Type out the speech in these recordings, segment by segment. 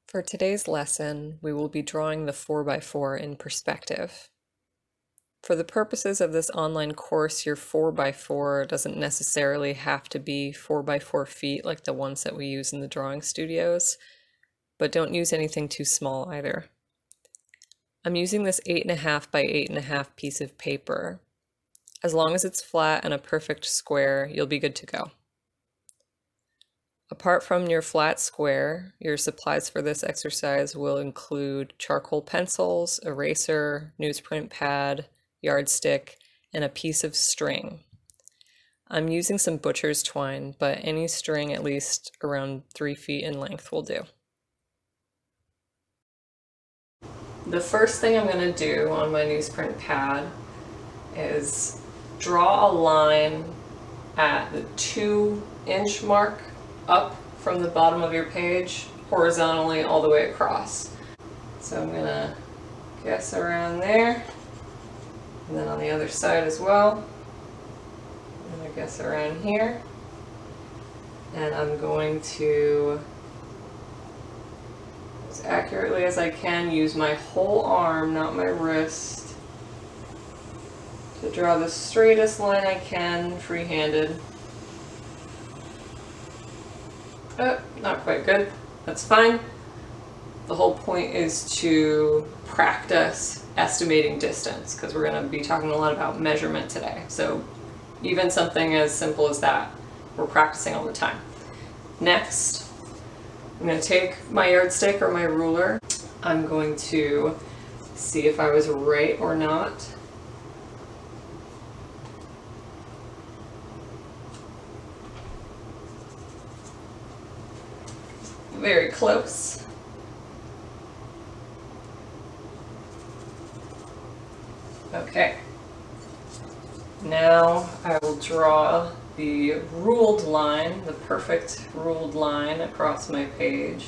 For today's lesson, we will be drawing the 4x4 in perspective. For the purposes of this online course, your 4x4 doesn't necessarily have to be 4x4 feet like the ones that we use in the drawing studios, but don't use anything too small either. I'm using this 8.5 by 8.5 piece of paper. As long as it's flat and a perfect square, you'll be good to go. Apart from your flat square, your supplies for this exercise will include charcoal pencils, eraser, newsprint pad, yardstick, and a piece of string. I'm using some butcher's twine, but any string at least around 3 feet in length will do. The first thing I'm going to do on my newsprint pad is draw a line at the 2-inch mark up from the bottom of your page horizontally all the way across. So I'm gonna guess around there, and then on the other side as well. I'm gonna guess around here, and I'm going to, as accurately as I can, use my whole arm, not my wrist, to draw the straightest line I can free-handed. Oh, not quite good. That's fine. The whole point is to practice estimating distance because we're going to be talking a lot about measurement today. So even something as simple as that, we're practicing all the time. Next, I'm going to take my yardstick or my ruler. I'm going to see if I was right or not. Very close. Okay. Now I will draw the ruled line, the perfect ruled line across my page.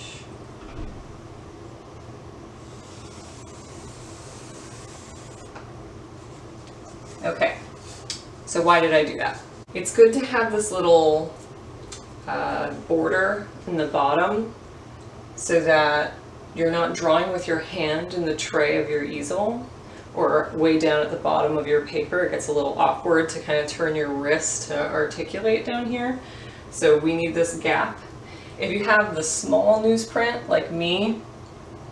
Okay, so why did I do that? It's good to have this little border in the bottom so that you're not drawing with your hand in the tray of your easel or way down at the bottom of your paper. It gets a little awkward to kind of turn your wrist to articulate down here. So we need this gap. If you have the small newsprint like me,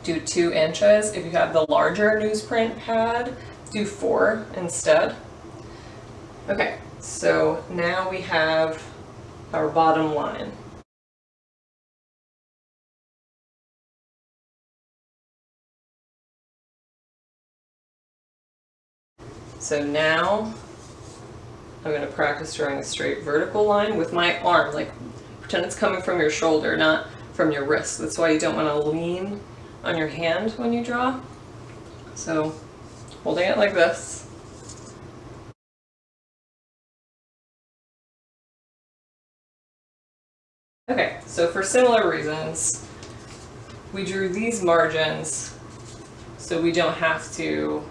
do 2 inches. If you have the larger newsprint pad, do 4 instead. Okay, so now we have our bottom line. So now I'm going to practice drawing a straight vertical line with my arm. Like, pretend it's coming from your shoulder, not from your wrist. That's why you don't want to lean on your hand when you draw. So holding it like this. Okay, so for similar reasons, we drew these margins so we don't have to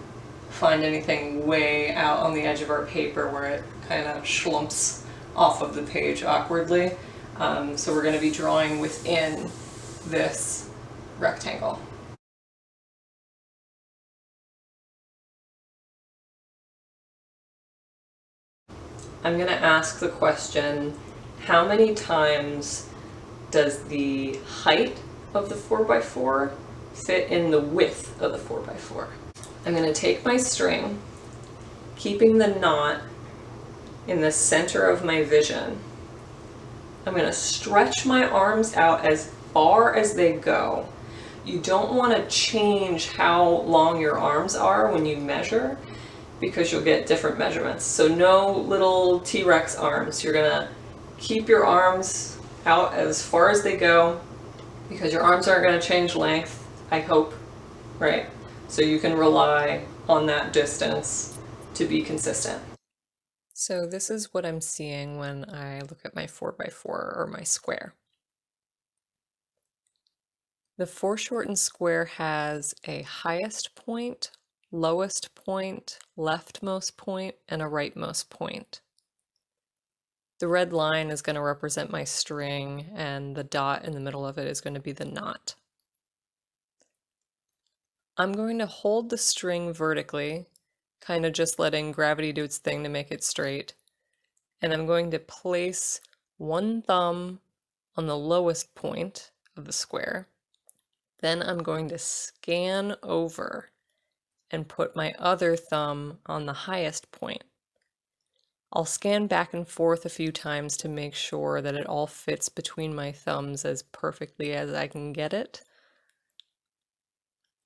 find anything way out on the edge of our paper where it kind of schlumps off of the page awkwardly. So we're going to be drawing within this rectangle. I'm going to ask the question, how many times does the height of the 4x4 fit in the width of the 4x4? I'm going to take my string, keeping the knot in the center of my vision. I'm going to stretch my arms out as far as they go. You don't want to change how long your arms are when you measure because you'll get different measurements. So no little T-Rex arms. You're going to keep your arms out as far as they go because your arms aren't going to change length, I hope, right? So you can rely on that distance to be consistent. So this is what I'm seeing when I look at my 4x4 or my square. The foreshortened square has a highest point, lowest point, leftmost point, and a rightmost point. The red line is going to represent my string, and the dot in the middle of it is going to be the knot. I'm going to hold the string vertically, kind of just letting gravity do its thing to make it straight. And I'm going to place one thumb on the lowest point of the square. Then I'm going to scan over and put my other thumb on the highest point. I'll scan back and forth a few times to make sure that it all fits between my thumbs as perfectly as I can get it.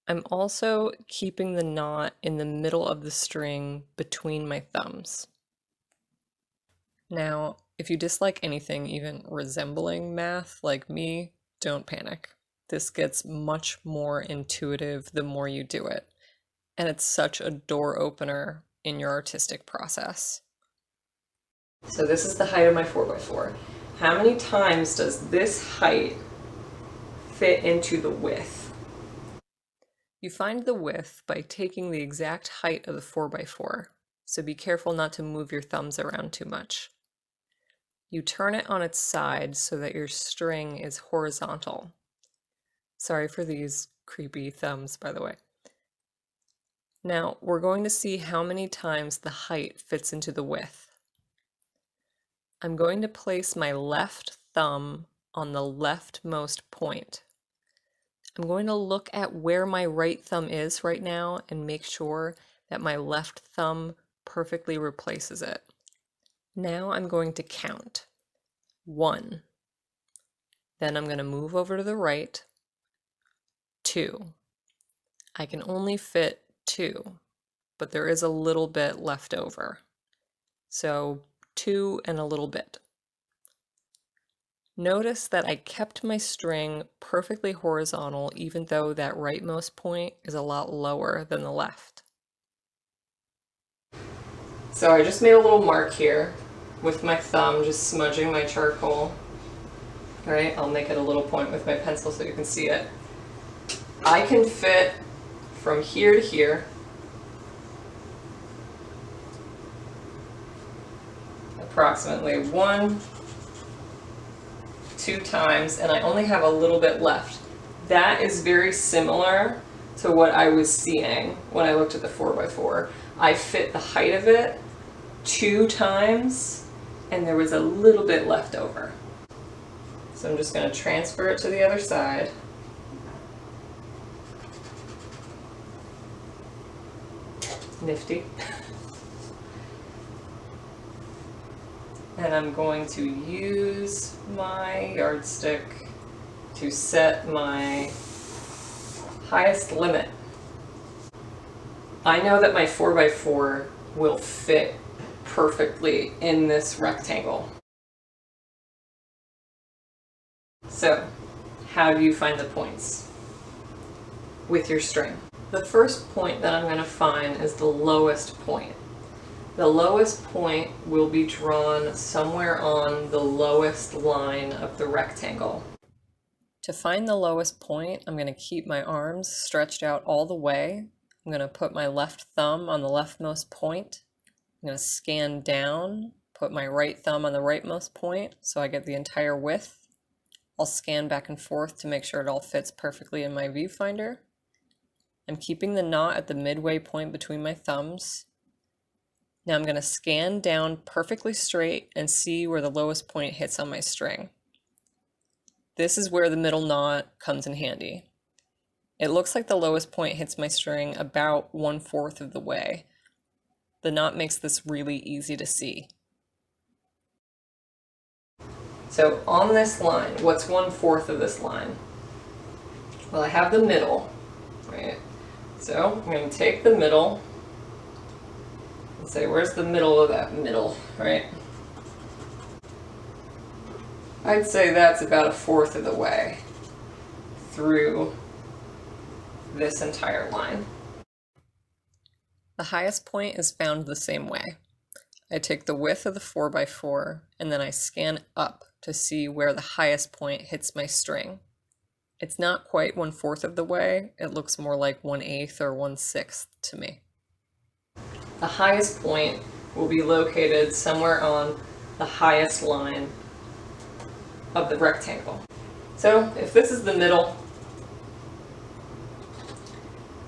I'm also keeping the knot in the middle of the string between my thumbs. Now, if you dislike anything even resembling math like me, don't panic. This gets much more intuitive the more you do it, and it's such a door opener in your artistic process. So this is the height of my 4x4. How many times does this height fit into the width? You find the width by taking the exact height of the 4x4, so be careful not to move your thumbs around too much. You turn it on its side so that your string is horizontal. Sorry for these creepy thumbs, by the way. Now, we're going to see how many times the height fits into the width. I'm going to place my left thumb on the leftmost point. I'm going to look at where my right thumb is right now and make sure that my left thumb perfectly replaces it. Now I'm going to count. 1. Then I'm going to move over to the right. 2. I can only fit 2, but there is a little bit left over. So 2 and a little bit. Notice that I kept my string perfectly horizontal even though that rightmost point is a lot lower than the left. So I just made a little mark here with my thumb, just smudging my charcoal. All right, I'll make it a little point with my pencil so you can see it. I can fit from here to here. Approximately 1, 2 times, and I only have a little bit left. That is very similar to what I was seeing when I looked at the 4x4. I fit the height of it 2 times, and there was a little bit left over. So I'm just going to transfer it to the other side. Nifty. And I'm going to use my yardstick to set my highest limit. I know that my 4x4 will fit perfectly in this rectangle. So, how do you find the points? With your string. The first point that I'm going to find is the lowest point. The lowest point will be drawn somewhere on the lowest line of the rectangle. To find the lowest point, I'm going to keep my arms stretched out all the way. I'm going to put my left thumb on the leftmost point. I'm going to scan down, put my right thumb on the rightmost point so I get the entire width. I'll scan back and forth to make sure it all fits perfectly in my viewfinder. I'm keeping the knot at the midway point between my thumbs. Now I'm going to scan down perfectly straight and see where the lowest point hits on my string. This is where the middle knot comes in handy. It looks like the lowest point hits my string about 1/4 of the way. The knot makes this really easy to see. So on this line, what's 1/4 of this line? Well, I have the middle, right? So I'm going to take the middle and say, where's the middle of that middle, right? I'd say that's about 1/4 of the way through this entire line. The highest point is found the same way. I take the width of the 4x4 and then I scan up to see where the highest point hits my string. It's not quite 1/4 of the way, it looks more like 1/8 or 1/6 to me. The highest point will be located somewhere on the highest line of the rectangle. So if this is the middle,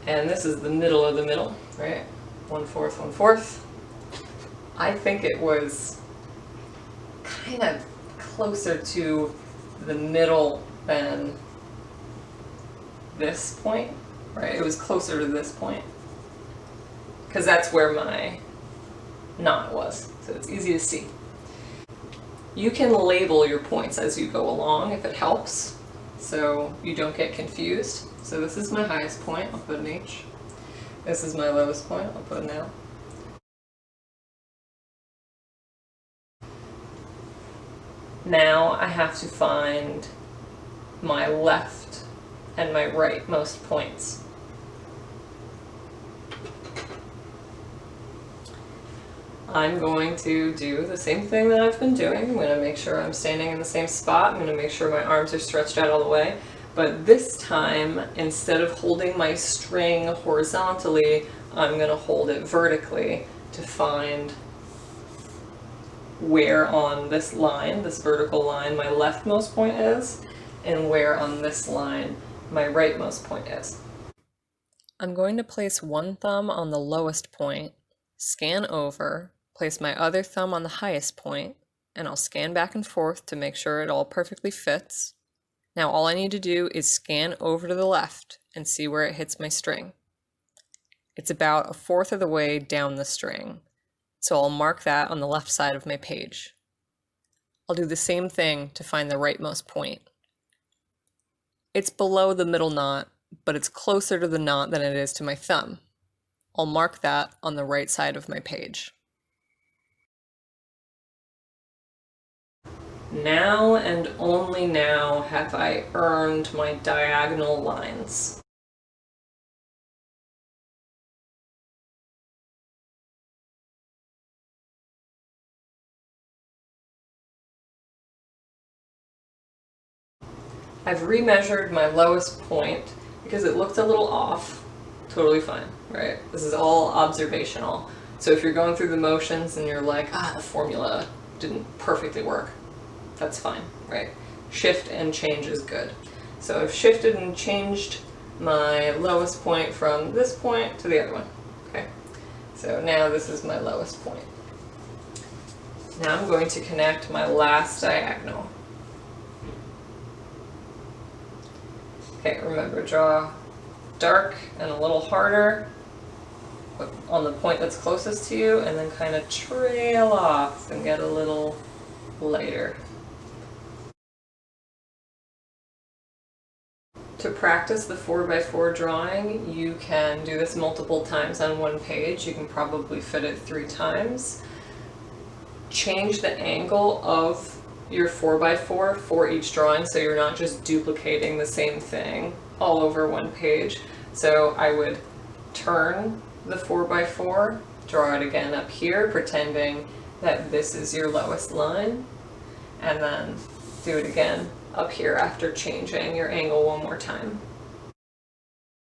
And this is the middle of the middle, right? 1/4, 1/4. I think it was kind of closer to the middle than this point, right? It was closer to this point, because that's where my knot was, so it's easy to see. You can label your points as you go along if it helps, so you don't get confused. So this is my highest point, I'll put an H. This is my lowest point, I'll put an L. Now I have to find my left and my rightmost points. I'm going to do the same thing that I've been doing. I'm going to make sure I'm standing in the same spot. I'm going to make sure my arms are stretched out all the way. But this time, instead of holding my string horizontally, I'm going to hold it vertically to find where on this line, this vertical line, my leftmost point is, and where on this line my rightmost point is. I'm going to place one thumb on the lowest point, scan over, place my other thumb on the highest point, and I'll scan back and forth to make sure it all perfectly fits. Now all I need to do is scan over to the left and see where it hits my string. It's about 1/4 of the way down the string, so I'll mark that on the left side of my page. I'll do the same thing to find the rightmost point. It's below the middle knot, but it's closer to the knot than it is to my thumb. I'll mark that on the right side of my page. Now and only now have I earned my diagonal lines. I've remeasured my lowest point because it looked a little off. Totally fine, right? This is all observational. So if you're going through the motions and you're like, the formula didn't perfectly work, that's fine, right? Shift and change is good. So I've shifted and changed my lowest point from this point to the other one, okay? So now this is my lowest point. Now I'm going to connect my last diagonal. Okay, remember, draw dark and a little harder on the point that's closest to you, and then kind of trail off and get a little lighter. To practice the 4x4 drawing, you can do this multiple times on one page. You can probably fit it 3 times. Change the angle of your 4x4 for each drawing, so you're not just duplicating the same thing all over one page. So I would turn the 4x4, draw it again up here, pretending that this is your lowest line, and then do it again up here after changing your angle one more time.